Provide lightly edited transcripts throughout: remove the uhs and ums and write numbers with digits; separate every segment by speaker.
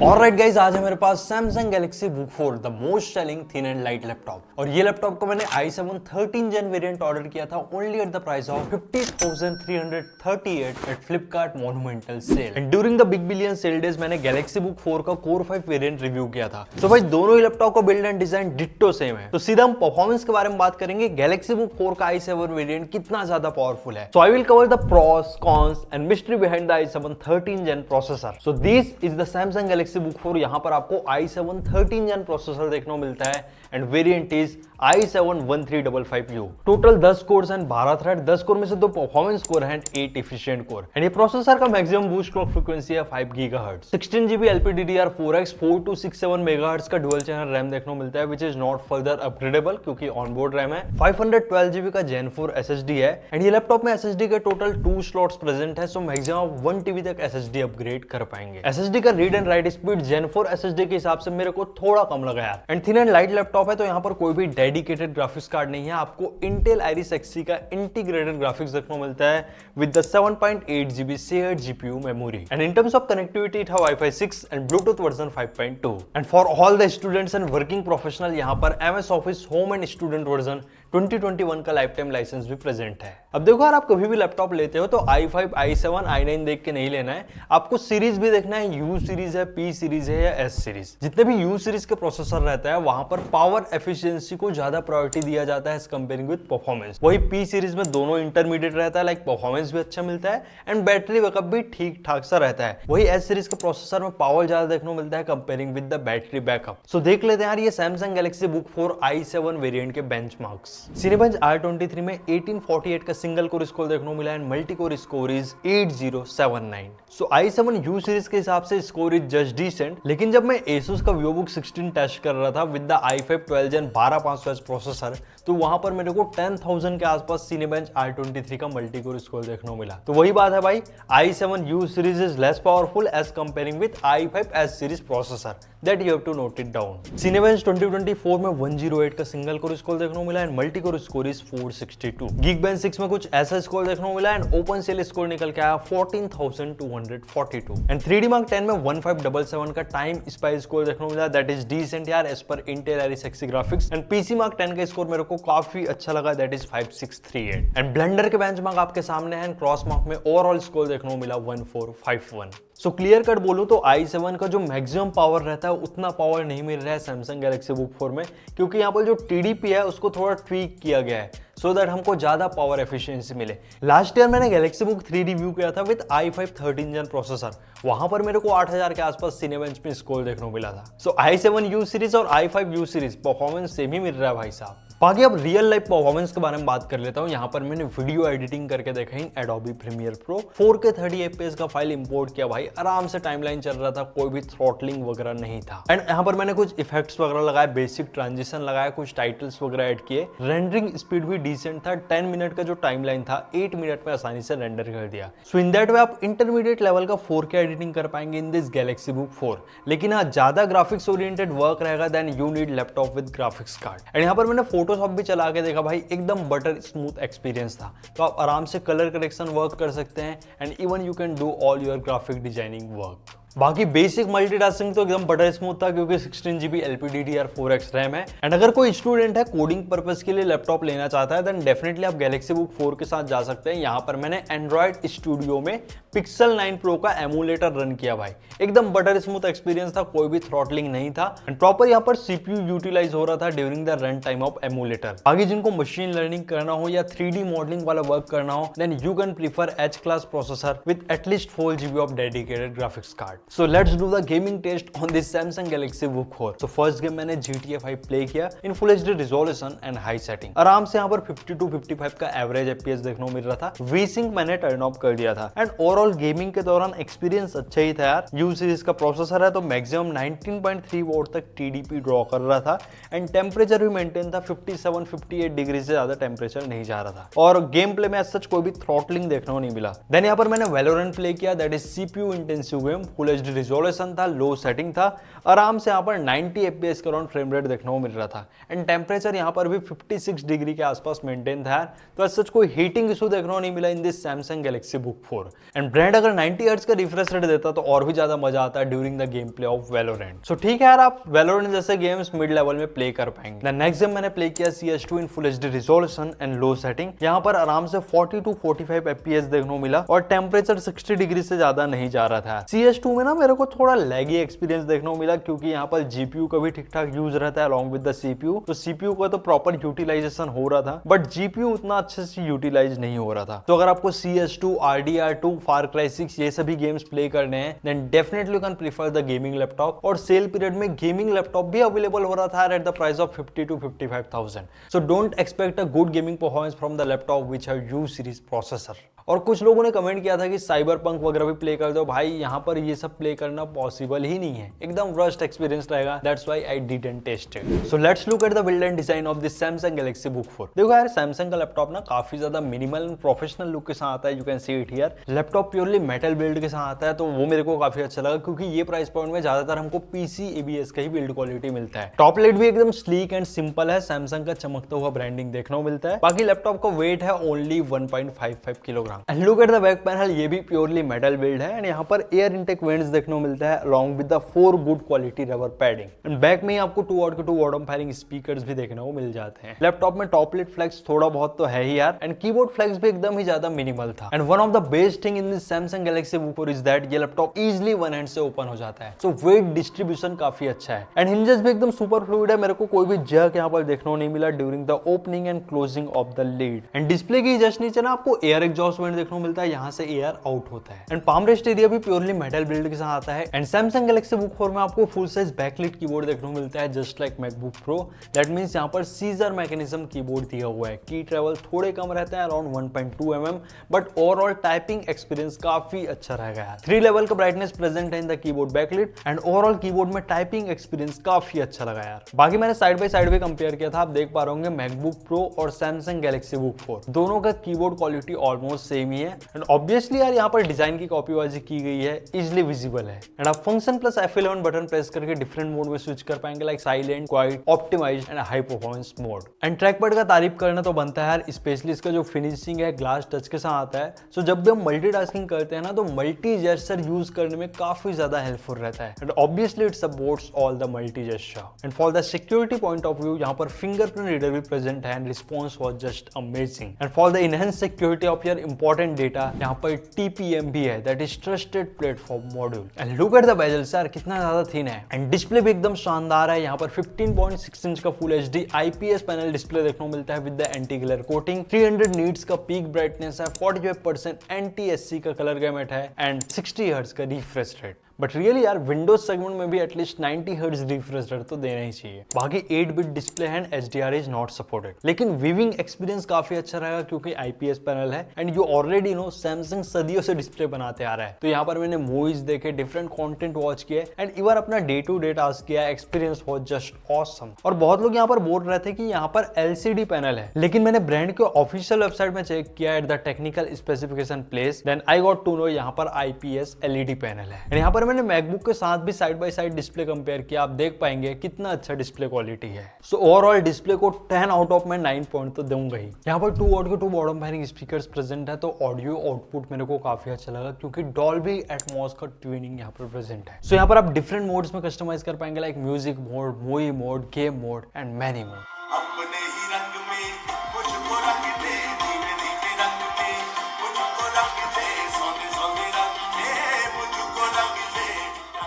Speaker 1: Alright guys, आज है मेरे पास Samsung Galaxy Book 4 the most selling thin and light laptop. और ये लैपटॉप को मैंने i7 13 Gen वेरिएंट ऑर्डर किया था only at the price of 50,338 at Flipkart monumental sale. And during the big billion sale days मैंने Galaxy Book 4 का Core 5 variant review किया था। तो भाई दोनों ही लैपटॉप का build and design ditto same है। तो सीधा हम परफॉर्मेंस के बारे में बात करेंगे। Galaxy Book 4 का i7 वेरिएंट कितना ज्यादा पावरफुल है। So I will cover the pros, cons and mystery behind the i7 13 Gen processor. So this is the Samsung Galaxy Book 4। यहाँ पर आपको i7 13 Gen प्रोसेसर देखने को मिलता है end variant is i7 1355U। Total 10 course and 12 thread. 10 core में से 2 performance core हैं, 8 एफिशिएंट कोर। एंड ये प्रोसेसर का मैक्सिमम बूस्ट क्लॉक फ्रीक्वेंसी है 5 GHz। 16GB LPDDR4X 4267 MHz का डुअल चैनल रैम देखने को मिलता है, which is not further upgradable क्योंकि ऑनबोर्ड रैम है। 512GB का Gen 4 SSD है एंड ये लैपटॉप में SSD के टोटल 2 स्लॉट्स प्रेजेंट है, सो मैक्सिमम 1 TB तक SSD अपग्रेड कर पाएंगे। SSD का read and right speed Gen 4 SSD के हिसाब से मेरे को थोड़ा कम लगा यार। And thin and light laptop है, तो यहाँ पर कोई भी डेडिकेटेड ग्राफिक्स कार्ड नहीं है। आपको Intel Iris Xe का इंटीग्रेटेड ग्राफिक्स देखने को मिलता है with the 7.8GB shared GPU memory. And in terms of connectivity, it have Wi-Fi 6 and Bluetooth version 5.2. And for all the students and working professional, यहाँ पर MS Office Home and Student version 2021 का life time licence भी present है। अब देखो यार, आप कभी भी लैपटॉप लेते हो तो i5, i7, i9 देख के नहीं लेना है, आपको सीरीज भी देखना है। U सीरीज है, P सीरीज है या S सीरीज। जितने भी U सीरीज के प्रोसेसर रहता है वहां पर पावर एफिशिएंसी को ज्यादा प्रायोरिटी दिया जाता है एज कंपेयरिंग विद परफॉर्मेंस। वही P सीरीज में दोनों इंटरमीडिएट रहता है, लाइक परफॉर्मेंस भी अच्छा मिलता है एंड बैटरी बैकअप भी ठीक ठाक सा रहता है। वही S सीरीज के प्रोसेसर में पावर ज्यादा देखने को मिलता है comparing with the battery backup. So देख लेते हैं यार ये Samsung Galaxy Book 4 i7 variant के बेंचमार्क्स। Cinebench R23 में 1848 का सिंगल कोर स्कोर देखने को मिला है, multi core score is 8079। So i7 U series के हिसाब से स्कोर इज जस्ट डिसेंट, लेकिन जब मैं Asus का VivoBook 16 टेस्ट कर रहा था with the i5 12 Gen 12500H processor, तो वहां पर मेरे को 10,000 के आसपास Cinebench R23 का मल्टी कोर स्कोर देखने को मिला। तो वही बात है भाई, i7 U series is less powerful as comparing with i5 S series processor, that you have to note it down. Cinebench 2024 में 108 का सिंगल कोर स्कोर देखने को मिला and multi core score is 462। Geekbench 6 में कुछ ऐसा स्कोर देखने को मिला एंड OpenCL स्कोर निकल के आया 14,242। एंड 3D Mark 10 में 1577 का टाइम स्पाई स्कोर देखने को मिला, दैट इज डिसेंट यार एज पर Intel Iris Xe graphics. And PC Mark 10 का स्कोर मेरे को काफी अच्छा लगा, दैट इज 5638। एंड ब्लेंडर के बेंचमार्क आपके सामने है एंड क्रॉस मार्क में ओवरऑल स्कोर देखने को मिला 1451। सो क्लियर कट बोलूं तो i7 का जो मैक्सिमम पावर रहता है उतना पावर नहीं मिल रहा है Samsung Galaxy Book 4 में, क्योंकि यहाँ पर जो TDP है उसको थोड़ा ट्वीक किया गया है सो दैट हमको ज्यादा पावर एफिशिएंसी मिले। लास्ट ईयर मैंने Galaxy Book 3 रिव्यू किया था विद i5 13 Gen प्रोसेसर, वहां पर मेरे को 8000 के आसपास Cinebench में स्कोर देखने को मिला था। सो i7 U सीरीज और i5 U series performance same ही मिल रहा है भाई साहब। बाकी अब रियल लाइफ परफॉर्मेंस के बारे में बात कर लेता हूँ। यहाँ पर मैंने वीडियो एडिटिंग करके देखा इन Adobe Premiere Pro 4K 30 FPS का फाइल इंपोर्ट किया भाई, आराम से टाइमलाइन चल रहा था, कोई भी थ्रॉटलिंग वगैरह नहीं था। एंड यहाँ पर मैंने कुछ इफेक्ट्स वगैरह लगाए, बेसिक ट्रांजिशन लगाया, कुछ टाइटल्स वगैरह ऐड किए। रेंडरिंग स्पीड भी डिसेंट था, 10 मिनट का जो टाइमलाइन था 8 मिनट में आसानी से रेंडर कर दिया। सो इन दैट वे आप इंटरमीडिएट लेवल का 4K एडिटिंग कर पाएंगे इन दिस Galaxy Book 4। लेकिन हाँ, ज्यादा ग्राफिक्स ओरिएंटेड वर्क रहेगा then you need laptop with graphics card. And यहाँ पर मैंने फोटोशॉप भी चला के देखा भाई, एकदम बटर स्मूथ एक्सपीरियंस था। तो आप आराम से कलर करेक्शन वर्क कर सकते हैं and even you can do all your graphic designing work. बाकी बेसिक मल्टीटास्किंग तो एकदम बटर स्मूथ था क्योंकि 16GB LPDDR4X रैम है। एंड अगर कोई स्टूडेंट है कोडिंग पर्पस के लिए लैपटॉप लेना चाहता है देन डेफिनेटली आप Galaxy Book 4 के साथ जा सकते हैं। यहाँ पर मैंने Android Studio में Pixel 9 Pro का एमुलेटर रन किया भाई, एकदम बटर स्मूथ एक्सपीरियंस था, कोई भी थ्रॉटलिंग नहीं था एंड प्रॉपर यहाँ पर CPU यूटिलाइज हो रहा था during the run time of emulator. आगे जिनको मशीन लर्निंग करना हो या 3D मॉडलिंग वाला वर्क करना हो then you can prefer H class processor with at least 4GB of dedicated graphics card. So let's do the gaming test on this Samsung Galaxy Book 4. So first game मैंने GTA 5 play किया in Full HD resolution and high setting। आराम से यहाँ पर 52-55 का average FPS देखने को मिल रहा था। V-Sync मैंने टर्न ऑफ कर दिया था एंड ओवरऑल गेमिंग के दौरान एक्सपीरियंस अच्छा ही था यार। U सीरीज का प्रोसेसर है तो मैक्सिमम 19.3 वोट तक TDP ड्रॉ कर रहा था एंड टेम्परेचर भी मेंटेन था, 57-58 डिग्री से ज्यादा टेम्परेचर नहीं जा रहा था और गेम प्ले में सच कोई भी थ्रॉटलिंग देखने को नहीं मिला। देन यहाँ पर मैंने Valorant प्ले किया, that is CPU intensive game, full full HD resolution था, लो सेटिंग था, आराम से यहाँ पर 90 FPS का फ्रेम रेट देखने को मिल रहा था एंड टेम्परेचर यहाँ पर भी 56 डिग्री के आसपास मेंटेन था। तो सच कोई हीटिंग इशू देखने को नहीं मिला in this Samsung Galaxy Book 4 and brand अगर 90 हर्ट्ज का रिफ्रेश रेट देता तो और भी ज्यादा मजा आता है during the game play of Valorant. So ठीक है यार, आप वैलोरेंट जैसे गेम्स मिड लेवल में प्ले कर पाएंगे। नेक्स्ट गेम मैंने प्ले किया CS2 in full HD resolution and low setting. यहाँ पर आराम से 40 to 45 FPS देखने को मिला और टेम्परेचर 60 डिग्री से ज्यादा नहीं जा रहा था। CS2 में ना मेरे को थोड़ा लैगी एक्सपीरियंस देखने को मिला क्योंकि यहाँ पर GPU का भी ठीक ठाक यूज रहता है अलॉन्ग विद द CPU। तो CPU का तो प्रॉपर यूटिलाइजेशन हो रहा था बट GPU उतना अच्छे से यूटिलाइज नहीं हो रहा था। तो अगर आपको CS2, RDR2, Far Cry 6 ये सभी गेम्स प्ले करने हैं then definitely you can prefer the gaming laptop. और सेल पीरियड में गेमिंग लैपटॉप भी अवेलेबल हो रहा था at the price of 50 to 55,000। So don't expect a good gaming performance from the laptop which have U series processor. और कुछ लोगों ने कमेंट किया था कि साइबरपंक वगैरह भी प्ले कर दो। भाई यहाँ पर ये सब प्ले करना पॉसिबल ही नहीं है, एकदम वर्स्ट एक्सपीरियंस रहेगा। That's why I didn't test it. So let's look at the build and design of this Samsung Galaxy Book 4। देखो यार, सैमसंग का लैपटॉप ना काफी ज्यादा मिनिमल एंड प्रोफेशनल लुक के साथ आता है। You can see it here. Laptop purely metal build के साथ आता है तो वो मेरे को काफी अच्छा लगा क्योंकि ये प्राइस पॉइंट में ज्यादातर हमको PC ABS का ही बिल्ड क्वालिटी मिलता है। टॉप लाइट भी एकदम स्लीक एंड सिंपल है, सैमसंग का चमकता हुआ ब्रांडिंग देखने को मिलता है। बाकी लैपटॉप का वेट है only 1.55 kilogram. And look at the back panel, ये भी प्योरली मेटल बिल्ड है एंड यहाँ पर एयर इनटेक वेंट्स देखने को मिलता है along with the 4 good quality rubber padding. And back में आपको 2 वाट के 2 बॉटम फायरिंग स्पीकर्स भी देखने को मिल जाते हैं। लैपटॉप में टॉप लिट फ्लेक्स थोड़ा बहुत तो है ही यार एंड कीबोर्ड फ्लेक्स भी एकदम ही ज्यादा मिनिमल था। And one of the best thing in this Samsung Galaxy Book 4 is that ये लैपटॉप इजीली वन हैंड से ओपन हो जाता है। सो वेट डिस्ट्रीब्यूशन काफी अच्छा है एंड हिंजेस भी एकदम सुपर फ्लूइड है। मेरे को कोई भी जर्क यहाँ पर देखने को नहीं मिला during the opening and closing of the lead. And display की जस्ट नीचे ना आपको एयर एग्जॉस्ट वेंट देखने को मिलता है, यहाँ से एयर आउट होता है। एंड पाम रेस्ट एरिया भी प्योरली मेटल बिल्ड के साथ आता है। एंड सैमसंग गैलेक्सी बुक 4 में आपको फुल साइज बैकलिट कीबोर्ड देखने को मिलता है just like MacBook pro. That means यहाँ पर सीजर मैकेनिज्म कीबोर्ड दिया हुआ है। की ट्रेवल थोड़े कम रहते हैं around 1.2 mm but overall typing experience काफी अच्छा रहेगा यार। 3 लेवल का ब्राइटनेस प्रेजेंट है in the keyboard backlit and overall keyboard में टाइपिंग एक्सपीरियंस काफी अच्छा लगा यार। बाकी मैंने साइड बाय साइड भी कंपेयर किया था, आप देख पा रहे होंगे मैकबुक प्रो और सैमसंग गैलेक्सी बुक 4 दोनों का कीबोर्ड क्वालिटी ऑलमोस्ट सेम ही है। एंड ऑब्वियसली यार यहाँ पर डिजाइन की कॉपीबाजी की गई है, इजिली विजिबल है। एंड आप function plus F11 button press करके डिफरेंट मोड में स्विच कर पाएंगे like silent, quiet, optimised and high performance mode. And track pad का तारीफ करना तो बनता है यार, स्पेशली इसका जो फिनिशिंग है ग्लास टच के साथ आता है। सो जब भी हम मल्टीटास्किंग करते हैं ना तो मल्टी जेस्चर यूज करने में काफी ज्यादा हेल्पफुल रहता है। And obviously it supports all the multi gesture. And for the security point of view यहाँ पर फिंगरप्रिंट रीडर भी प्रेजेंट है and response was just amazing. And for the enhance security of your important data यहाँ पर TPM भी है, that is trusted platform module. And look at the bezels यार, कितना ज्यादा थिन है। एंड डिस्प्ले भी एकदम शानदार है। यहाँ पर 15.6 इंच का full HD IPS panel display देखने को मिलता है with the anti glare coating. 300 nits का पीक ब्राइटनेस है, 45% एंटी-SC का कलर गैमेट है एंड 60 हर्ट्ज का रिफ्रेश रेट। बट रियली यार विंडोज सेगमेंट में भी एटलीस्ट 90 हर्ट्ज रिफ्रेश रेट तो देना ही चाहिए। बाकी 8-बिट display and HDR is not supported, लेकिन विविंग एक्सपीरियंस काफी अच्छा रहेगा क्योंकि IPS पैनल है। And you already know Samsung सदियों से डिस्प्ले बनाते आ रहा है। तो यहाँ पर मैंने मूवीज देखे, डिफरेंट कंटेंट वॉच किए एंड इवन अपना डे टू डे टास्क किया। Experience was just awesome. और बहुत लोग यहाँ पर बोल रहे थे कि यहाँ पर LCD पैनल है, लेकिन मैंने ब्रांड के ऑफिशियल वेबसाइट में चेक किया at the technical specification place, then I got to know यहाँ पर IPS LED पैनल है। यहाँ पर मैंने मैकबुक के साथ भी side by side display compare किया, आप देख पाएंगे कितना अच्छा डिस्प्ले क्वालिटी है। सो ओवरऑल डिस्प्ले को 10 आउट ऑफ मैं 9 पॉइंट तो दूंगा ही। यहाँ पर 2 वाट के 2 बॉटम फायरिंग स्पीकर्स प्रेजेंट है तो ऑडियो आउटपुट मेरे को काफी अच्छा लगा क्योंकि डॉल्बी एटमॉस का ट्यूनिंग यहाँ पर प्रेजेंट है। सो यहाँ पर आप डिफरेंट मोड्स में कस्टमाइज कर पाएंगे like music mode, movie mode, game mode and many mode.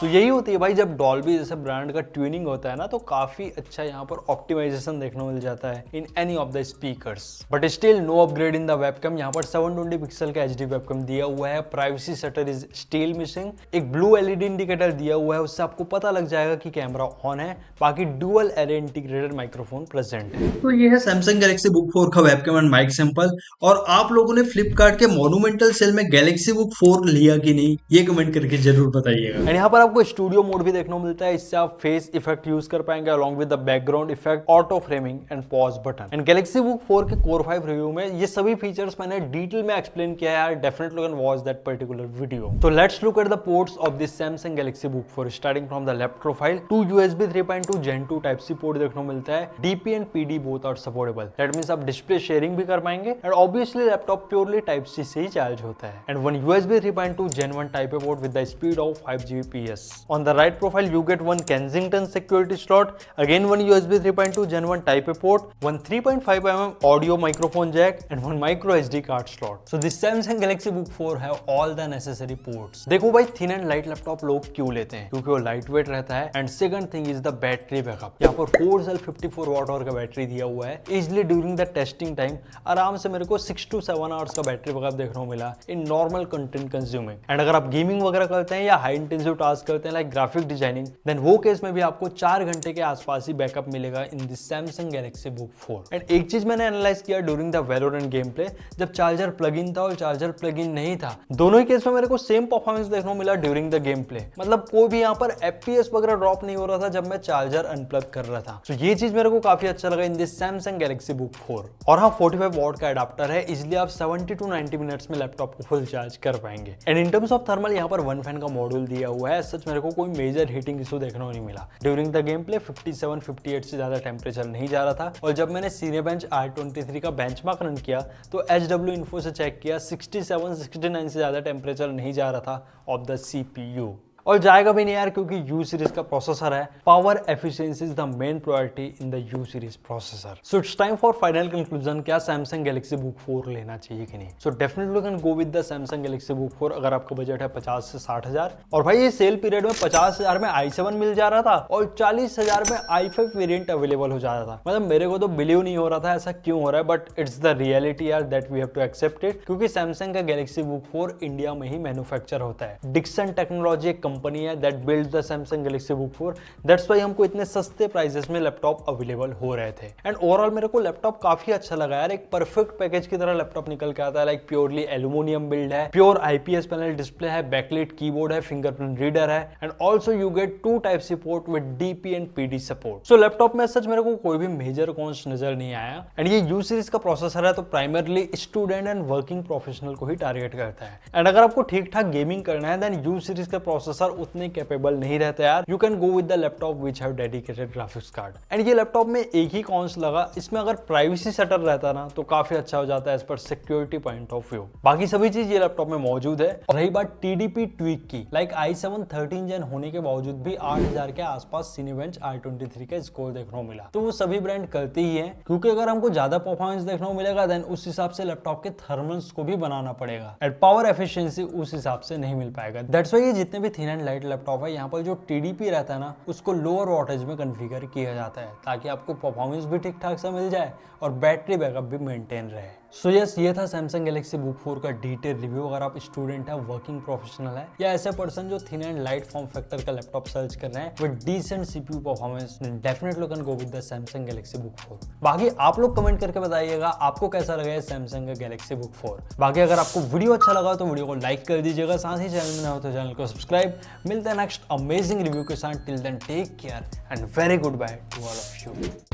Speaker 1: तो यही होती है भाई, जब डॉल्बी जैसे ब्रांड का ट्यूनिंग होता है ना तो काफी अच्छा यहाँ पर ऑप्टिमाइजेशन देखने को मिल जाता है in any of the speakers. But still no upgrade in the webcam. यहाँ पर 720 पिक्सल का HD वेबकैम दिया हुआ है। Privacy shutter is still missing. एक ब्लू LED इंडिकेटर दिया हुआ है, उससे आपको पता लग जाएगा कि कैमरा ऑन है। बाकी dual array integrated microphone present है। तो ये है सैमसंग गैलेक्सी बुक 4 का वेबकैम एंड माइक सैंपल। और आप लोगों ने फ्लिपकार्ट के मोन्यूमेंटल सेल में गैलेक्सी बुक 4 लिया कि नहीं, ये कमेंट करके जरूर बताइएगा। एंड यहाँ पर आपको स्टूडियो मोड भी देखने को मिलता है, इससे आप फेस इफेक्ट यूज कर पाएंगे along with the background effect, auto framing and pause button. And Galaxy Book 4 के कोर 5 रिव्यू में ये सभी फीचर्स मैंने डिटेल में एक्सप्लेन किया है यार, definitely can watch that particular video. तो let's look at the ports of this Samsung Galaxy Book 4 starting from the left profile. 2 USB 3.2 Gen 2 type C port देखने को मिलता है, DP and PD both are supportable, that means आप display sharing भी कर पाएंगे and obviously laptop purely type C से ही चार्ज होता है। And 1 USB 3.2 Gen 1 type A port with the speed of 5 Gbps। On the right profile you get 1 Kensington security slot, again 1 USB 3.2 Gen 1 type A port, 1 3.5 mm audio microphone jack and 1 micro SD card slot. So this Samsung Galaxy Book 4 have all the necessary ports. देखो भाई, thin and light laptop लोग क्यों लेते हैं, क्योंकि वो light weight रहता है and second thing is the battery backup. यहाँ पर 4 सेल 54 वाट आवर का बैटरी दिया हुआ है। Easily during the testing time आराम से मेरे को 6 to 7 आवर्स का बैटरी बैकअप देखने को मिला in normal content consuming. And अगर आप गेमिंग वगैरह करते हैं या हाई इंटेंसिव टास्क करते हैं लाइक ग्राफिक डिजाइनिंग, देन वो केस में भी आपको 4 घंटे के आसपास ही बैकअप मिलेगा in this Samsung Galaxy Book 4। And एक चीज मैंने एनालाइज किया during the Valorant game play, जब चार्जर प्लग इन था और चार्जर प्लग इन नहीं था, दोनों ही केस में मेरे को सेम परफॉर्मेंस देखने को मिला ड्यूरिंग द गेम प्ले। मतलब कोई भी यहाँ पर FPS वगैरह ड्रॉप नहीं हो रहा था जब मैं चार्जर अनप्लग कर रहा था। तो ये चीज मेरे को काफी अच्छा लगा in this Samsung Galaxy Book 4। और हाँ, 45 वॉट का एडाप्टर है, इसलिए आप 70 to 90 मिनट्स में लैपटॉप को फुल चार्ज कर पाएंगे। And in terms of thermal यहाँ पर 1 फैन का मॉड्यूल दिया हुआ है, सच मेरे को कोई मेजर हीटिंग इशू देखने को नहीं मिला। ड्यूरिंग द गेम प्ले 57-58 से ज्यादा टेम्परेचर नहीं जा रहा था। और जब मैंने Cinebench R23 का बेंचमार्क रन किया तो HW Info से चेक किया 67-69 से ज्यादा टेम्परेचर नहीं जा रहा था ऑफ द CPU। और जाएगा भी नहीं यार, क्योंकि U सीरीज का प्रोसेसर है। Power efficiency is the main priority in the U series processor. So it's time for final conclusion, क्या Samsung Galaxy Book 4 लेना चाहिए कि नहीं। So definitely can go with the Samsung Galaxy Book 4 अगर आपका budget है 50 से 60 हजार। और भाई ये सेल पीरियड में 50,000 में i7 मिल जा रहा था और 40,000 में i5 वेरिएंट अवेलेबल हो जा रहा था। मतलब मेरे को तो बिलीव नहीं हो रहा था ऐसा क्यों हो रहा है, बट इट्स द रियलिटी यार, that we have to accept it. क्योंकि Samsung का Galaxy Book 4 इंडिया में ही मैन्युफैक्चर होता है। डिक्सन टेक्नोलॉजी एक कंपनी है that build the Samsung Galaxy Book 4, that's why हमको इतने सस्ते प्राइसेस में लैपटॉप अवेलेबल हो रहे थे। एंड ओवरऑल मेरे को लैपटॉप काफी अच्छा लगा यार, एक परफेक्ट पैकेज की तरह लैपटॉप निकल के आता है। लाइक प्योरली एल्यूमिनियम बिल्ड है, प्योर IPS पैनल डिस्प्ले है, बैकलाइट कीबोर्ड है, फिंगरप्रिंट रीडर है and also you get 2 type C port with DP and PD support. So laptop में सच मेरे को कोई भी मेजर कॉन्स नजर नहीं आया। एंड ये U सीरीज का प्रोसेसर है तो primarily student and working professional को ही टारगेट करता है। एंड अगर आपको ठीक ठाक गेमिंग करना है देन U सीरीज का प्रोसेसर उतने कैपेबल नहीं रहता यार। You can go with the laptop which have dedicated graphics card. And ये लैपटॉप में एक ही कॉन्स लगा, इसमें अगर प्राइवेसी सेटअप रहता ना तो काफी अच्छा हो जाता है as per security point of view. बाकी सभी चीज ये लैपटॉप में मौजूद है। और रही बात TDP ट्वीक की, लाइक i7 13 Gen होने के बावजूद भी 8000 के आसपास Cinebench R23 का स्कोर देखने को मिला। तो वो सभी ब्रांड करते ही है, क्योंकि अगर हमको ज्यादा परफॉर्मेंस देखने को मिलेगा देन उस हिसाब से लैपटॉप के थर्मल्स को भी बनाना पड़ेगा एंड पावर एफिशिएंसी उस हिसाब से नहीं मिल पाएगा। दैट्स व्हाई ये जितने भी थिन एंड लाइट लैपटॉप है, यहाँ पर जो TDP रहता है ना उसको लोअर वॉटेज में कॉन्फ़िगर किया जाता है ताकि आपको परफॉर्मेंस भी ठीक ठाक से मिल जाए और बैटरी बैकअप भी मेंटेन रहे। सो यस, ये था Samsung Galaxy Book 4 का डिटेल रिव्यू। अगर आप स्टूडेंट है, वर्किंग प्रोफेशनल है या ऐसे पर्सन जो thin and light form factor का लैपटॉप सर्च कर रहे हैं with decent CPU performance, definitely can go with the Samsung Galaxy Book 4। बाकी आप लोग कमेंट करके बताइएगा आपको कैसा लगा है Samsung का Galaxy Book 4। बाकी अगर आपको वीडियो अच्छा लगा तो वीडियो को लाइक कर दीजिएगा, साथ ही चैनल में ना हो तो चैनल को सब्सक्राइब। मिलते हैं नेक्स्ट अमेजिंग रिव्यू के साथ। Till then take care and very goodbye to all of you.